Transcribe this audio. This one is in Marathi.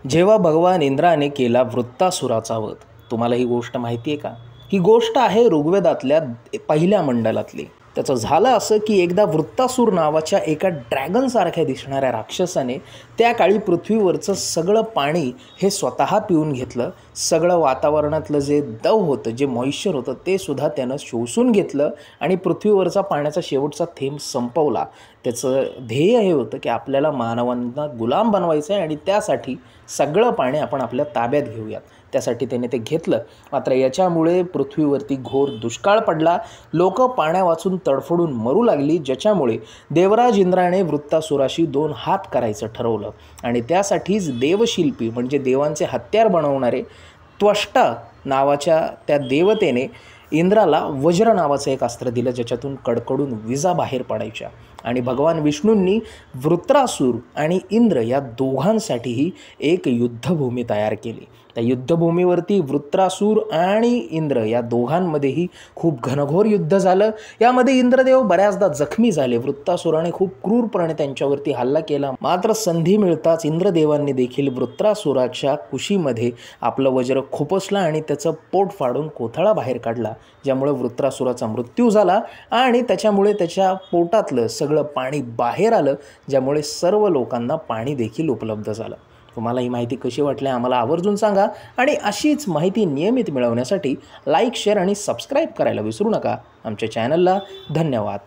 जेव्हा भगवान इंद्राने केला वृत्तासुराचा वध, तुम्हाला ही गोष्ट माहिती आहे का? ही गोष्ट आहे ऋग्वेदातल्या पहिल्या मंडलातली. त्याचं झालं असं की एकदा वृत्तासूर नावाच्या एका ड्रॅगनसारख्या दिसणाऱ्या राक्षसाने त्या काळी पृथ्वीवरचं सगळं पाणी हे स्वतः पिऊन घेतलं. सगळं वातावरणातलं जे दव होतं, जे मॉइश्चर होतं, ते सुद्धा त्यानं शोषून घेतलं आणि पृथ्वीवरचा पाण्याचा शेवटचा थेंब संपवला. त्याचं ध्येय हे होतं की आपल्याला मानवांना गुलाम बनवायचं आहे आणि त्यासाठी सगळं पाणी आपण आपल्या ताब्यात घेऊयात. त्यासाठी त्याने ते घेतलं. मात्र याच्यामुळे पृथ्वीवरती घोर दुष्काळ पडला. लोक पाण्या वाचून तडफडून मरू लागली, ज्याच्यामुळे देवराज इंद्राने वृत्तासुराशी 2 हात करायचं ठरवलं आणि त्यासाठीच देवशिल्पी म्हणजे देवांचे हत्यार बनवणारे त्वष्टा नावाच्या त्या देवतेने इंद्राला वज्र नावाचं एक अस्त्र दिलं, ज्याच्यातून कडकडून विजा बाहेर पडायच्या. आणि भगवान विष्णूंनी वृत्रासूर आणि इंद्र या दोघांसाठीही एक युद्धभूमी तयार केली. त्या युद्धभूमीवरती वृत्रासूर आणि इंद्र या दोघांमध्येही खूप घनघोर युद्ध झालं. यामध्ये इंद्रदेव बऱ्याचदा जखमी झाले. वृत्तासुराने खूप क्रूरपणे त्यांच्यावरती हल्ला केला. मात्र संधी मिळताच इंद्रदेवांनी देखील वृत्रासुराच्या कुशीमध्ये आपलं वज्र खुपसलं आणि त्याचं पोट फाडून कोथळा बाहेर काढला, ज्यामुळे वृत्रासुराचा मृत्यू झाला आणि त्याच्यामुळे त्याच्या पोटातलं सगळं पाणी बाहेर आलं, ज्यामुळे सर्व लोकांना पाणी देखील उपलब्ध झालं. तुम्हाला ही माहिती कशी वाटली आम्हाला आवर्जून सांगा आणि अशीच माहिती नियमित मिळवण्यासाठी लाईक, शेअर आणि सबस्क्राईब करायला विसरू नका. आमच्या चॅनलला धन्यवाद.